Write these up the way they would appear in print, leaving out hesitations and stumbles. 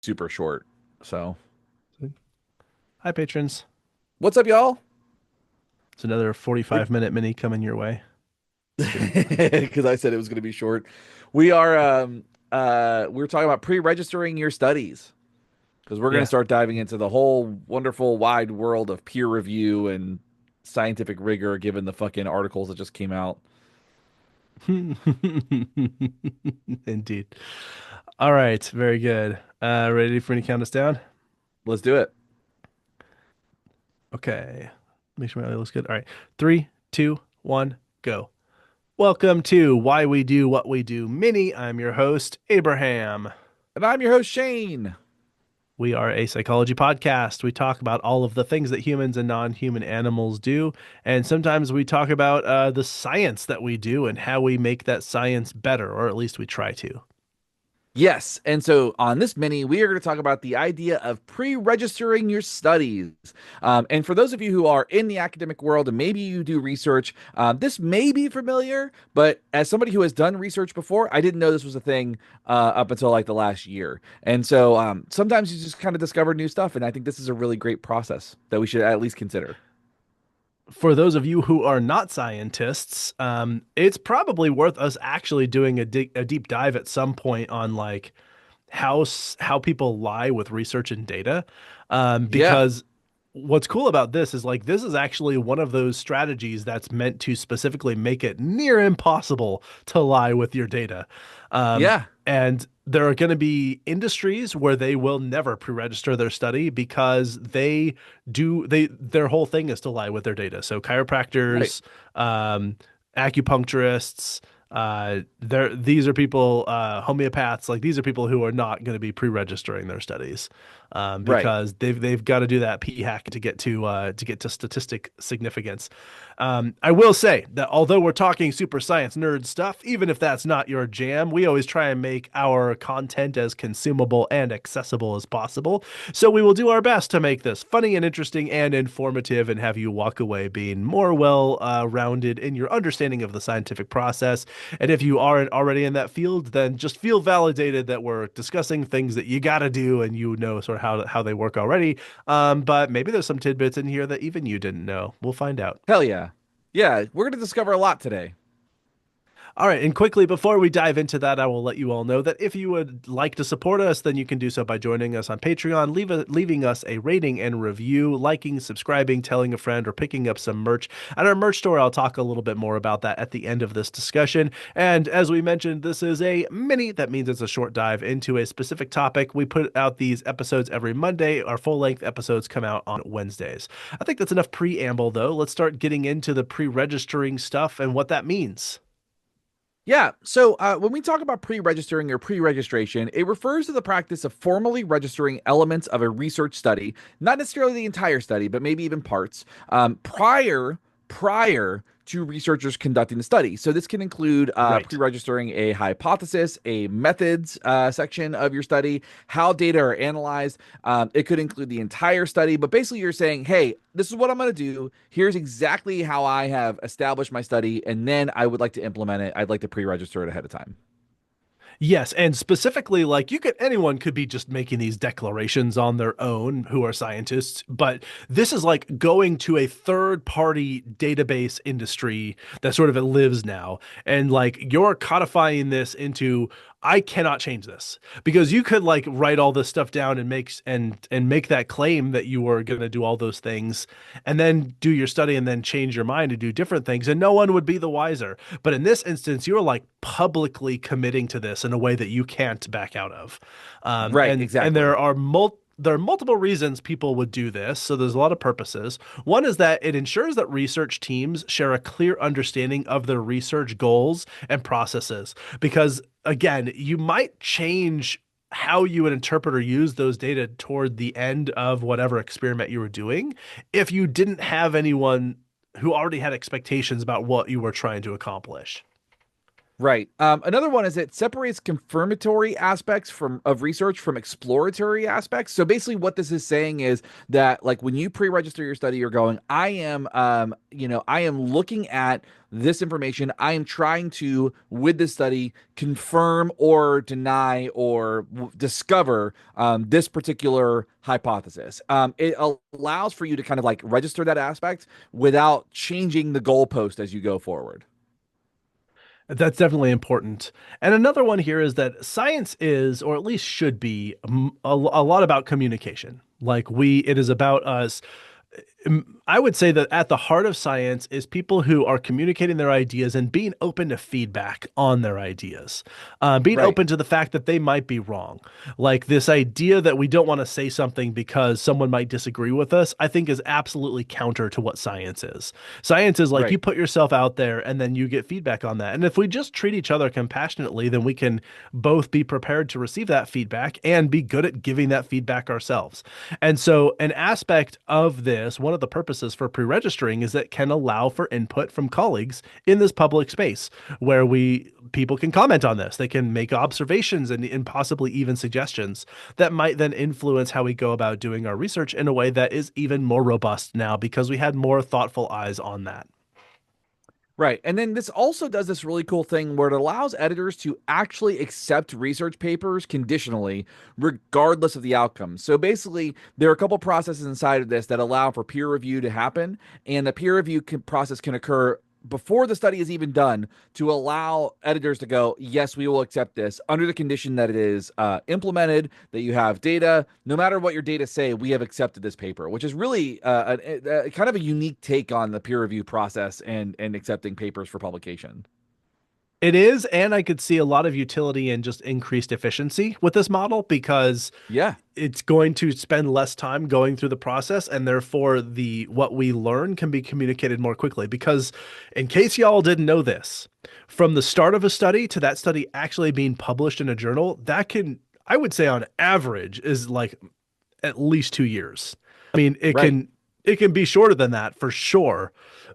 super short. So, Hi, patrons. what's up, y'all? It's another We're 45-minute mini coming your way. because I said it was going to be short. We are we're talking about pre-registering your studies because we're going to Yeah. start diving into the whole wonderful wide world of peer review and scientific rigor given the fucking articles that just came out. Indeed. All right. Very good. Ready for me to count us down? Let's do it. Okay. Make sure my audio looks good. All right. Three, two, one, go. Welcome to Why We Do What We Do Mini. I'm your host, Abraham. And I'm your host Shane. We are a psychology podcast. We talk about all of the things that humans and non-human animals do, and sometimes we talk about the science that we do and how we make that science better, or at least we try to. Yes. And so on this mini, we are going to talk about the idea of pre registering your studies. And for those of you who are in the academic world and maybe you do research, this may be familiar, but as somebody who has done research before, I didn't know this was a thing up until like the last year. And so sometimes you just kind of discover new stuff. And I think this is a really great process that we should at least consider. For those of you who are not scientists, it's probably worth us actually doing a deep dive at some point on like how people lie with research and data, Yeah. because what's cool about this is like this is actually one of those strategies that's meant to specifically make it near impossible to lie with your data. Yeah. And there are going to be industries where they will never pre-register their study because their whole thing is to lie with their data. So Right. chiropractors, acupuncturists, these are people, homeopaths, like these are people who are not going to be pre-registering their studies, Right. because they've got to do that p hack to get to statistic significance. I will say that although we're talking super science nerd stuff, even if that's not your jam, we always try and make our content as consumable and accessible as possible. So we will do our best to make this funny and interesting and informative and have you walk away being more well rounded in your understanding of the scientific process. And if you aren't already in that field, then just feel validated that we're discussing things that you got to do and you know sort of how they work already. But maybe there's some tidbits in here that even you didn't know. We'll find out. Hell yeah. Yeah. We're going to discover a lot today. All right, and quickly before we dive into that, I will let you all know that if you would like to support us, then you can do so by joining us on Patreon, leaving us a rating and review, liking, subscribing, telling a friend, or picking up some merch at our merch store. I'll talk a little bit more about that at the end of this discussion. And as we mentioned, this is a mini. That means it's a short dive into a specific topic. We put out these episodes every Monday. Our full-length episodes come out on Wednesdays. I think that's enough preamble, though. Let's start getting into the pre-registering stuff and what that means. Yeah. So when we talk about pre-registering or pre-registration, it refers to the practice of formally registering elements of a research study, not necessarily the entire study, but maybe even parts, prior to researchers conducting the study. So this can include Right. pre-registering a hypothesis, a methods section of your study, how data are analyzed. It could include the entire study, but basically you're saying, hey, this is what I'm going to do. Here's exactly how I have established my study, and then I would like to implement it. I'd like to pre-register it ahead of time. Yes, and specifically, like anyone could be just making these declarations on their own who are scientists, but this is like going to a third party database industry that sort of lives now. And like you're codifying this into, I cannot change this because you could like write all this stuff down and make that claim that you were going to do all those things and then do your study and then change your mind and do different things and no one would be the wiser. But in this instance, you're like publicly committing to this in a way that you can't back out of. Right, And exactly. there are multiple reasons people would do this. So there's a lot of purposes. One is that it ensures that research teams share a clear understanding of their research goals and processes. Because again, you might change how you would interpret or use those data toward the end of whatever experiment you were doing if you didn't have anyone who already had expectations about what you were trying to accomplish. Right. Another one is it separates confirmatory aspects of research from exploratory aspects. So basically, what this is saying is that, like, when you pre-register your study, you're going, I am, I am looking at this information. I am trying to, with this study, confirm or deny or discover this particular hypothesis. It allows for you to kind of like register that aspect without changing the goalpost as you go forward. That's definitely important. And another one here is that science is, or at least should be, a lot about communication. It is about us. I would say that at the heart of science is people who are communicating their ideas and being open to feedback on their ideas, being Right. open to the fact that they might be wrong. Like this idea that we don't want to say something because someone might disagree with us, I think is absolutely counter to what science is. Science is like you Right. put yourself out there and then you get feedback on that. And if we just treat each other compassionately, then we can both be prepared to receive that feedback and be good at giving that feedback ourselves. And so, an aspect of this, one of the purposes for pre-registering is that it can allow for input from colleagues in this public space where we people can comment on this. They can make observations and possibly even suggestions that might then influence how we go about doing our research in a way that is even more robust now because we had more thoughtful eyes on that. Right. And then this also does this really cool thing where it allows editors to actually accept research papers conditionally, regardless of the outcome. So basically, there are a couple processes inside of this that allow for peer review to happen, and the peer review process can occur before the study is even done to allow editors to go, yes, we will accept this under the condition that it is implemented, that you have data. No matter what your data say, we have accepted this paper, which is really a kind of a unique take on the peer review process and accepting papers for publication. It is, and I could see a lot of utility in just increased efficiency with this model because Yeah. it's going to spend less time going through the process, and therefore the what we learn can be communicated more quickly. Because in case y'all didn't know this, from the start of a study to that study actually being published in a journal, that can, I would say on average, is like at least 2 years. I mean, Right. it can be shorter than that for sure.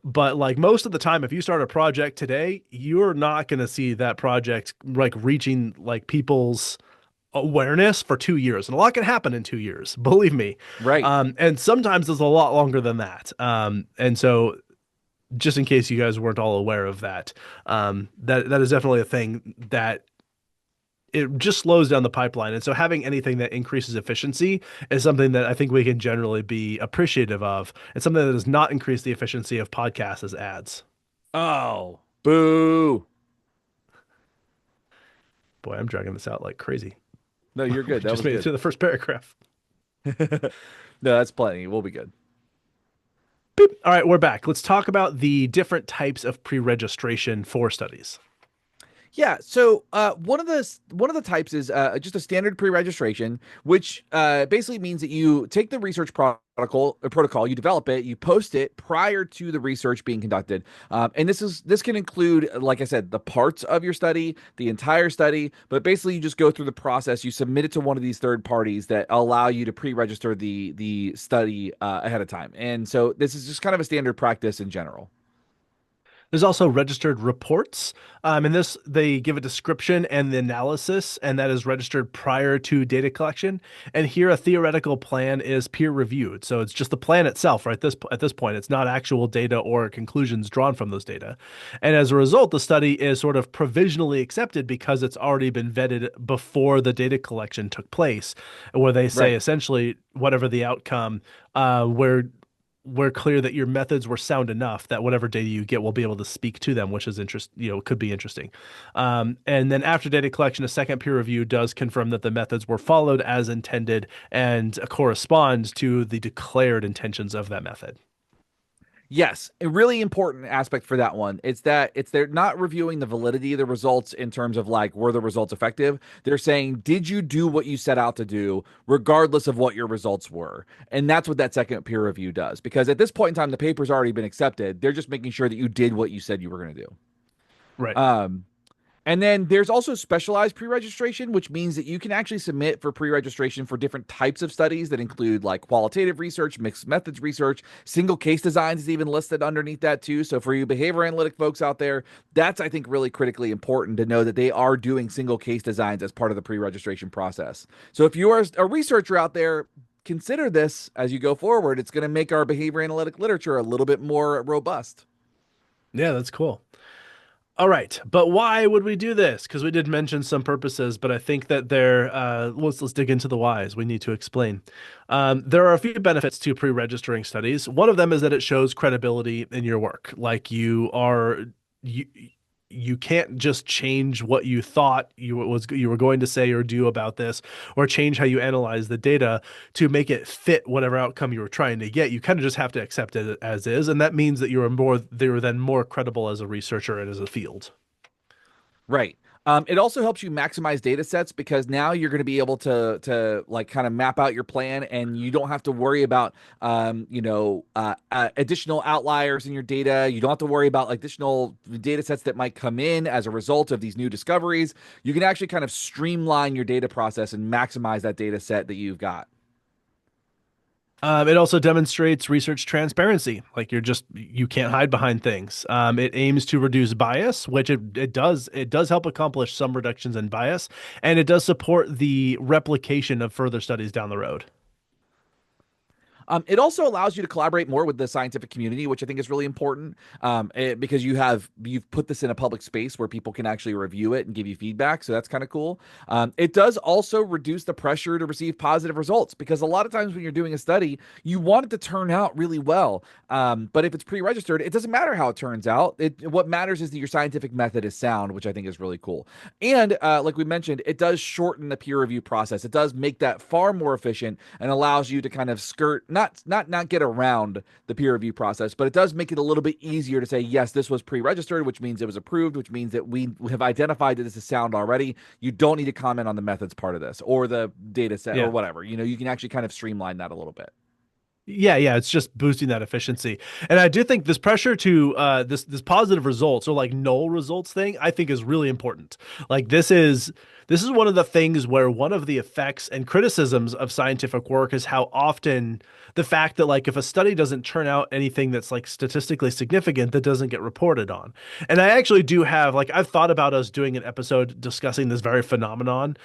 But like most of the time, if you start a project today, you're not going to see that project like reaching like people's awareness for 2 years. And a lot can happen in 2 years, believe me. Right. And sometimes it's a lot longer than that. And so just in case you guys weren't all aware of that, that is definitely a thing that it just slows down the pipeline. And so having anything that increases efficiency is something that I think we can generally be appreciative of. It's something that does not increase the efficiency of podcasts as ads. Oh, boo. Boy, I'm dragging this out like crazy. No, you're We good. That just was made it good. to the first paragraph. No, that's plenty. We'll be good. Boop. All right, we're back. Let's talk about the different types of pre-registration for studies. Yeah, so one of the types is just a standard pre-registration, which basically means that you take the research protocol, you develop it, you post it prior to the research being conducted, and this can include, like I said, the parts of your study, the entire study, but basically you just go through the process. You submit it to one of these third parties that allow you to pre-register the study ahead of time, and so this is just kind of a standard practice in general. There's also registered reports. In this, they give a description and the analysis, and that is registered prior to data collection. And here, a theoretical plan is peer reviewed. So it's just the plan itself, right? At this point, it's not actual data or conclusions drawn from those data. And as a result, the study is sort of provisionally accepted because it's already been vetted before the data collection took place, where they say Right. essentially whatever the outcome, we're clear that your methods were sound enough that whatever data you get will be able to speak to them, which is could be interesting. And then after data collection, a second peer review does confirm that the methods were followed as intended and correspond to the declared intentions of that method. Yes, a really important aspect for that one. It's that they're not reviewing the validity of the results in terms of like were the results effective. They're saying, did you do what you set out to do, regardless of what your results were? And that's what that second peer review does. Because at this point in time, the paper's already been accepted. They're just making sure that you did what you said you were going to do. Right. Um, And then there's also specialized pre-registration, which means that you can actually submit for pre-registration for different types of studies that include like qualitative research, mixed methods research, single case designs is even listed underneath that too. So for you behavior analytic folks out there, that's I think really critically important to know that they are doing single case designs as part of the pre-registration process. So if you are a researcher out there, consider this as you go forward. It's going to make our behavior analytic literature a little bit more robust. Yeah, that's cool. All right, but why would we do this? Because we did mention some purposes, but I think that let's dig into the whys. We need to explain. There are a few benefits to pre-registering studies. One of them is that it shows credibility in your work. Like you you can't just change what you thought you were going to say or do about this, or change how you analyze the data to make it fit whatever outcome you were trying to get. You kind of just have to accept it as is, and that means that you're then more credible as a researcher and as a field. Right. It also helps you maximize data sets because now you're going to be able to like kind of map out your plan, and you don't have to worry about additional outliers in your data. You don't have to worry about additional data sets that might come in as a result of these new discoveries. You can actually kind of streamline your data process and maximize that data set that you've got. It also demonstrates research transparency. Like you can't hide behind things. It aims to reduce bias, which it does. It does help accomplish some reductions in bias, and it does support the replication of further studies down the road. It also allows you to collaborate more with the scientific community, which I think is really important because you've put this in a public space where people can actually review it and give you feedback. So that's kind of cool. It does also reduce the pressure to receive positive results because a lot of times when you're doing a study, you want it to turn out really well. But if it's pre-registered, it doesn't matter how it turns out. What matters is that your scientific method is sound, which I think is really cool. And like we mentioned, it does shorten the peer review process. It does make that far more efficient and allows you to kind of skirt not get around the peer review process, but it does make it a little bit easier to say, yes, this was pre-registered, which means it was approved, which means that we have identified that this is sound already. You don't need to comment on the methods part of this or the data set or whatever. You can actually kind of streamline that a little bit. Yeah, it's just boosting that efficiency. And I do think this pressure to this positive results or like null results thing, I think is really important. Like this is one of the things where one of the effects and criticisms of scientific work is how often the fact that like if a study doesn't turn out anything that's like statistically significant, that doesn't get reported on. And I actually do have like I've thought about us doing an episode discussing this very phenomenon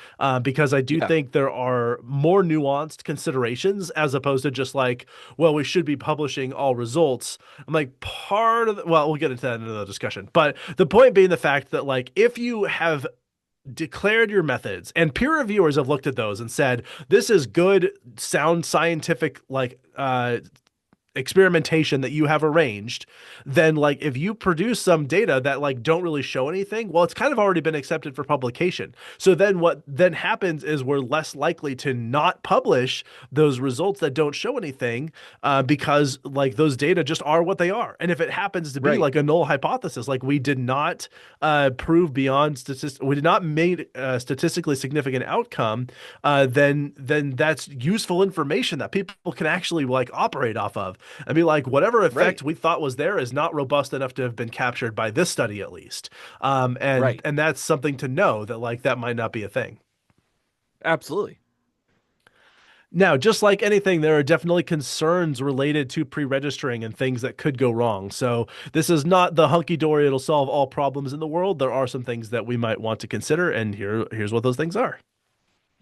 because I do think there are more nuanced considerations as opposed to just like, well, we should be publishing all results. I'm like we'll get into that in another discussion. But the point being the fact that like if you have declared your methods and peer reviewers have looked at those and said this is good sound scientific experimentation that you have arranged, then like if you produce some data that like don't really show anything, well, it's kind of already been accepted for publication. So then what then happens is we're less likely to not publish those results that don't show anything because like those data just are what they are. And if it happens to be like a null hypothesis, like we did not prove beyond we did not make a statistically significant outcome, then that's useful information that people can actually like operate off of. I mean, like whatever effect we thought was there is not robust enough to have been captured by this study, at least. And that's something to know that like that might not be a thing. Absolutely. Now, just like anything, there are definitely concerns related to pre-registering and things that could go wrong. So this is not the hunky-dory, it'll solve all problems in the world. There are some things that we might want to consider, and here's what those things are.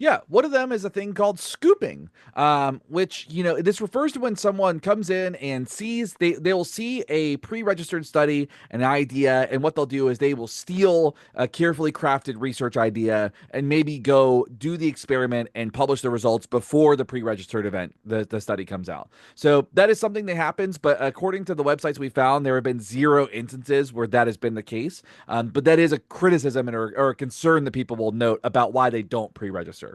Yeah, one of them is a thing called scooping, which, this refers to when someone comes in and sees, they will see a pre-registered study, an idea, and what they'll do is they will steal a carefully crafted research idea and maybe go do the experiment and publish the results before the pre-registered event, the study comes out. So that is something that happens, but according to the websites we found, there have been 0 instances where that has been the case. But that is a criticism or a concern that people will note about why they don't pre-register.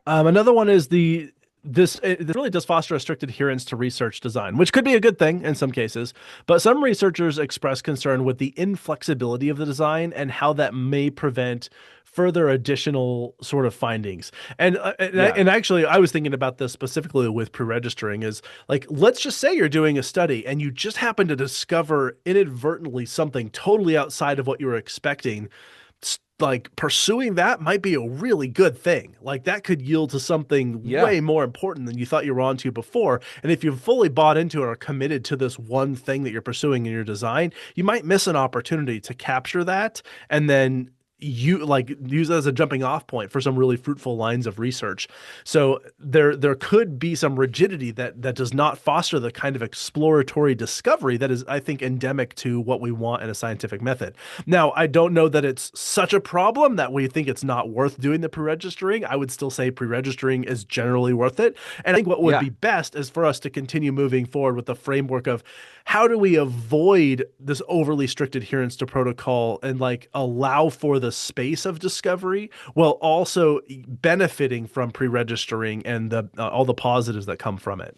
Another one is this really does foster a strict adherence to research design, which could be a good thing in some cases, but some researchers express concern with the inflexibility of the design and how that may prevent further additional sort of findings. Yeah. And actually, I was thinking about this specifically with pre-registering is like, let's just say you're doing a study and you just happen to discover inadvertently something totally outside of what you were expecting. Like pursuing that might be a really good thing. Like that could yield to something Yeah. way more important than you thought you were onto before. And if you've fully bought into or are committed to this one thing that you're pursuing in your design, you might miss an opportunity to capture that and then you like use it as a jumping off point for some really fruitful lines of research. So there could be some rigidity that does not foster the kind of exploratory discovery that is, I think, endemic to what we want in a scientific method. Now, I don't know that it's such a problem that we think it's not worth doing the pre-registering. I would still say pre-registering is generally worth it. And I think what would Yeah. be best is for us to continue moving forward with the framework of how do we avoid this overly strict adherence to protocol and like allow for the space of discovery while also benefiting from pre-registering and the all the positives that come from it.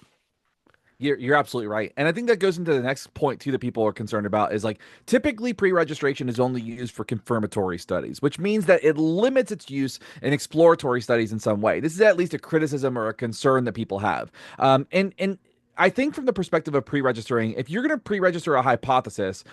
You're absolutely right. And I think that goes into the next point too that people are concerned about is like typically pre-registration is only used for confirmatory studies, which means that it limits its use in exploratory studies in some way. This is at least a criticism or a concern that people have. And I think from the perspective of pre-registering, if you're going to pre-register a hypothesis,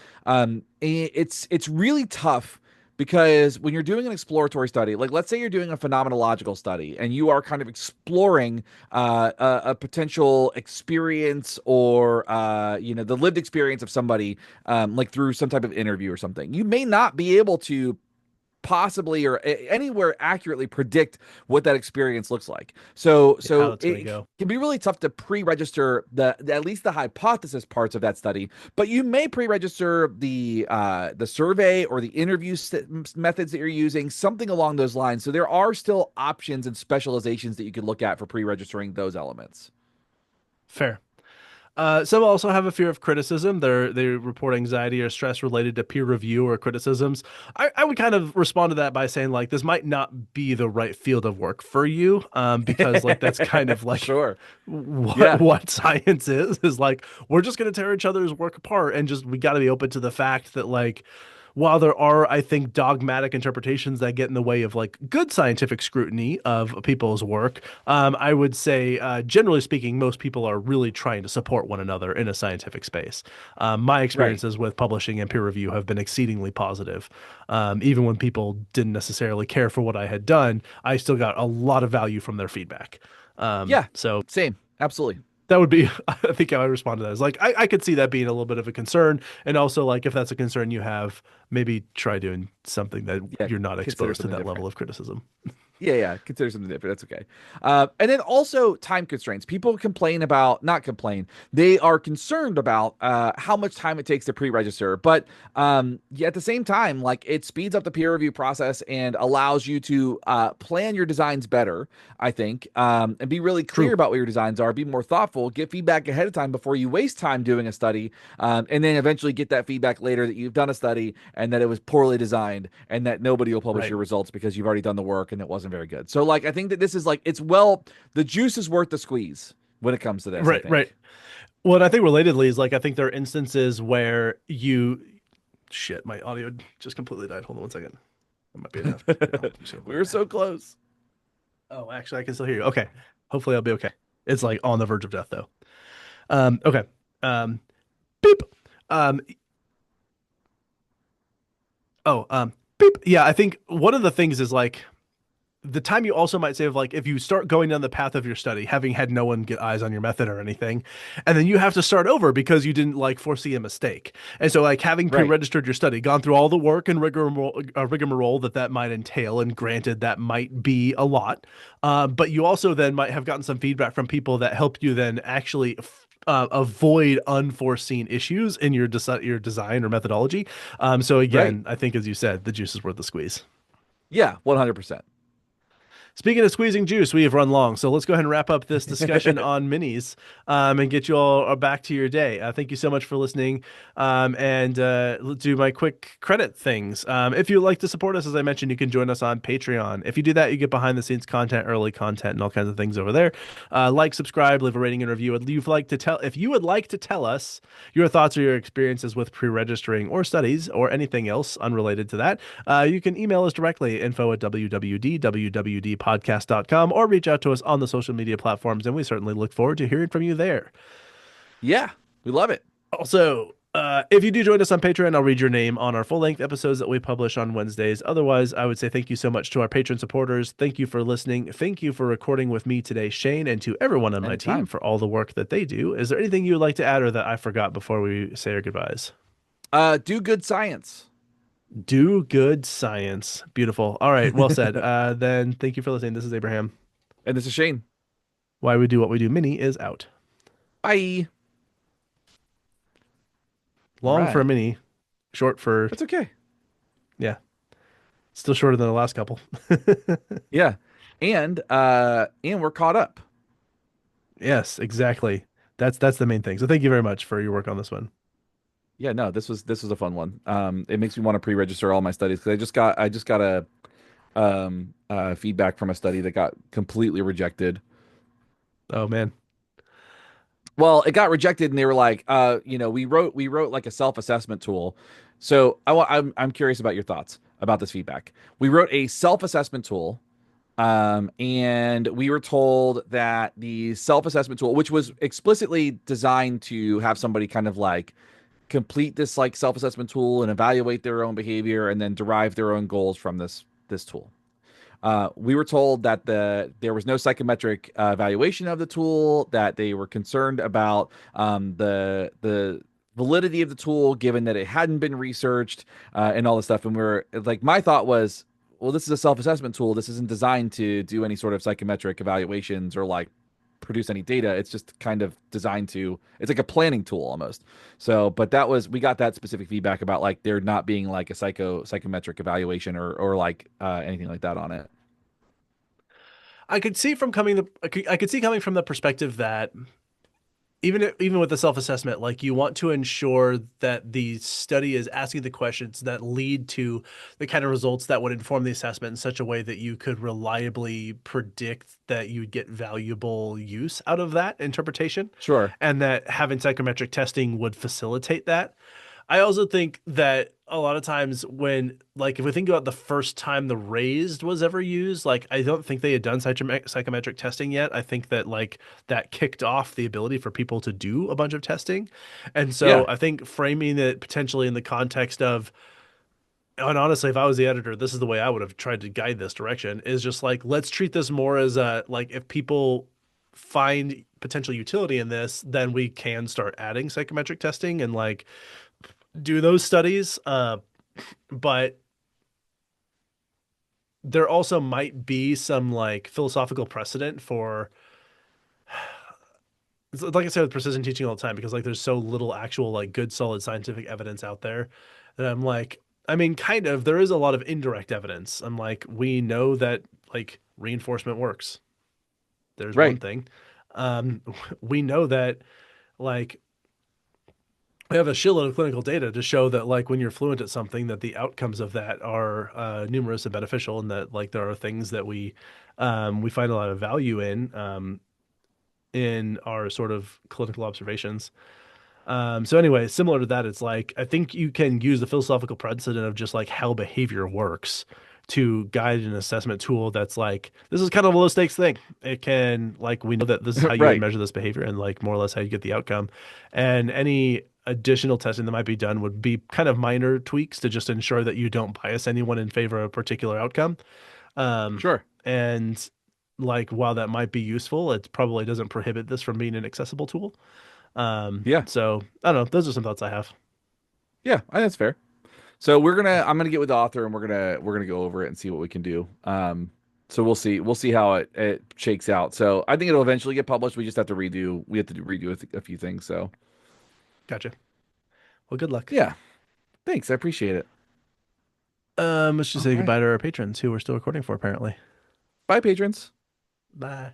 it's really tough because when you're doing an exploratory study, like let's say you're doing a phenomenological study and you are kind of exploring a potential experience or the lived experience of somebody, like through some type of interview or something, you may not be able to possibly or anywhere accurately predict what that experience looks like. So How so it's going to it go. can be really tough to pre-register the at least the hypothesis parts of that study, but you may pre-register the survey or the interview methods that you're using, something along those lines. So there are still options and specializations that you could look at for pre-registering those elements. Fair. Some also have a fear of criticism. They report anxiety or stress related to peer review or criticisms. I would kind of respond to that by saying like this might not be the right field of work for you, because like that's kind of like Sure. what Yeah. what science is like we're just going to tear each other's work apart and just we got to be open to the fact that like while there are, I think, dogmatic interpretations that get in the way of like good scientific scrutiny of people's work, I would say, generally speaking, most people are really trying to support one another in a scientific space. My Right. experiences with publishing and peer review have been exceedingly positive. Even when people didn't necessarily care for what I had done, I still got a lot of value from their feedback. Yeah. So Same. Absolutely. that would be, I think, how I respond to that. Is like I could see that being a little bit of a concern, and also like if that's a concern you have, maybe try doing something that Yeah. you're not Consider exposed to something that different. level of criticism. Yeah, yeah. Consider something different. That's okay. And then also time constraints. People complain about, not complain, they are concerned about how much time it takes to pre-register. But yeah, at the same time, like it speeds up the peer review process and allows you to plan your designs better, I think, and be really clear True. about what your designs are, be more thoughtful, get feedback ahead of time before you waste time doing a study, and then eventually get that feedback later that you've done a study and that it was poorly designed and that nobody will publish Right. your results because you've already done the work and it wasn't very good. So like I think that this is like the juice is worth the squeeze when it comes to this, I Right. Right. think. Well, and I think relatedly is like I think there are instances where you shit, my audio just completely died. Hold on one second. That might be enough. We were so close. Oh, actually, I can still hear you. Okay. Hopefully, I'll be okay. It's like on the verge of death, though. Okay. Um, beep. Um, beep. Yeah, I think one of the things is like the time you also might save, like if you start going down the path of your study, having had no one get eyes on your method or anything, and then you have to start over because you didn't like foresee a mistake. And so, like having Right. pre-registered your study, gone through all the work and rigmarole that might entail, and granted that might be a lot, but you also then might have gotten some feedback from people that help you then actually. Avoid unforeseen issues in your your design or methodology. So Right. again, I think as you said, the juice is worth the squeeze. Yeah, 100%. Speaking of squeezing juice, we have run long, so let's go ahead and wrap up this discussion on minis, and get you all back to your day. Thank you so much for listening, and let's do my quick credit things. If you'd like to support us, as I mentioned, you can join us on Patreon. If you do that, you get behind the scenes content, early content, and all kinds of things over there. Like, subscribe, leave a rating and review. If you would like to tell us your thoughts or your experiences with pre-registering or studies or anything else unrelated to that, you can email us directly, info@www.podcast.com, or reach out to us on the social media platforms, and we certainly look forward to hearing from you there. Yeah, we love it. Also, if you do join us on Patreon, I'll read your name on our full-length episodes that we publish on Wednesdays. Otherwise, I would say thank you so much to our patron supporters. Thank you for listening. Thank you for recording with me today, Shane, and to everyone on my team Anytime. for all the work that they do. Is there anything you would like to add or that I forgot before we say our goodbyes? Do good science. Do good science. Beautiful. All right. Well said. Then thank you for listening. This is Abraham. And this is Shane. Why We Do What We Do Mini is out. Bye. All Long for a right. mini, short for, That's okay. yeah, still shorter than the last couple. Yeah. And we're caught up. Yes, exactly. That's the main thing. So thank you very much for your work on this one. Yeah, no, this was a fun one. It makes me want to pre-register all my studies because I just got a feedback from a study that got completely rejected. Oh man. Well, it got rejected, and they were like, we wrote like a self-assessment tool. So I'm curious about your thoughts about this feedback. We wrote a self-assessment tool, and we were told that the self-assessment tool, which was explicitly designed to have somebody kind of like complete this like self-assessment tool and evaluate their own behavior and then derive their own goals from this tool. We were told that there was no psychometric evaluation of the tool, that they were concerned about the validity of the tool, given that it hadn't been researched and all this stuff. And we were like, my thought was, well, this is a self-assessment tool. This isn't designed to do any sort of psychometric evaluations or like produce any data. It's just kind of designed to, it's like a planning tool almost. So, but we got that specific feedback about like there not being like a psychometric evaluation or like anything like that on it. I could see coming from the perspective that even with the self-assessment, like you want to ensure that the study is asking the questions that lead to the kind of results that would inform the assessment in such a way that you could reliably predict that you'd get valuable use out of that interpretation, Sure. and that having psychometric testing would facilitate that. I also think that a lot of times when, like, if we think about the first time the raised was ever used, like, I don't think they had done psychometric testing yet. I think that, like, that kicked off the ability for people to do a bunch of testing. And so Yeah. I think framing it potentially in the context of, and honestly, if I was the editor, this is the way I would have tried to guide this direction, is just like, let's treat this more as a, like, if people find potential utility in this, then we can start adding psychometric testing and, like, do those studies. But there also might be some like philosophical precedent for, like I said with precision teaching all the time, because like there's so little actual like good solid scientific evidence out there that I'm like, I mean, kind of, there is a lot of indirect evidence. I'm like, we know that like reinforcement works. There's one Right. thing. Um, we know that like we have a shitload of clinical data to show that like when you're fluent at something that the outcomes of that are numerous and beneficial, and that like there are things that we find a lot of value in our sort of clinical observations. So anyway, similar to that, it's like I think you can use the philosophical precedent of just like how behavior works to guide an assessment tool that's like, this is kind of a low stakes thing. It can, like, we know that this is how you would Right. measure this behavior and like more or less how you get the outcome. And any additional testing that might be done would be kind of minor tweaks to just ensure that you don't bias anyone in favor of a particular outcome. Um, Sure. and like while that might be useful, it probably doesn't prohibit this from being an accessible tool. Yeah. So I don't know. Those are some thoughts I have. Yeah. I think that's fair. So I'm gonna get with the author and we're gonna go over it and see what we can do. So we'll see how it shakes out. So I think it'll eventually get published. We have to redo a few things. So Gotcha. Well, good luck. yeah, thanks. I appreciate it. Let's just All say right. goodbye to our patrons who we're still recording for, apparently. Bye, patrons. Bye.